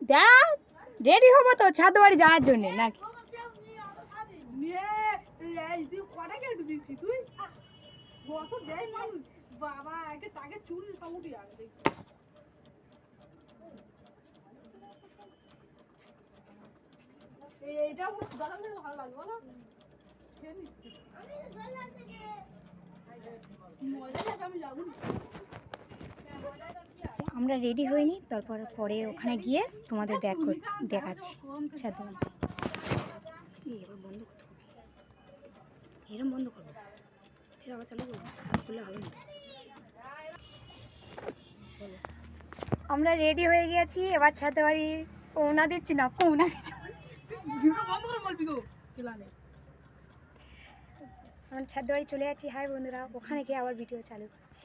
দেখ রেডি হবো তো ছাদ বাড়ি যাওয়ার জন্য নাকি? আমরা রেডি হইনি, তারপর পরে ওখানে গিয়ে তোমাদের দেখাচ্ছি ছাদ বাড়ি। এবার বন্ধ করতে হবে, এরম বন্ধ করবো, ফের আবার চালু করবো, করলে হবে না। আমরা রেডি হয়ে গেছি, এবার ছাদ বাড়ি কোনা দিচ্ছি না, কোনা দিচ্ছি আমরা ছাদ বাড়ি চলে যাচ্ছি। হাই বন্ধুরা, ওখানে গিয়ে আবার ভিডিও চালু করছি।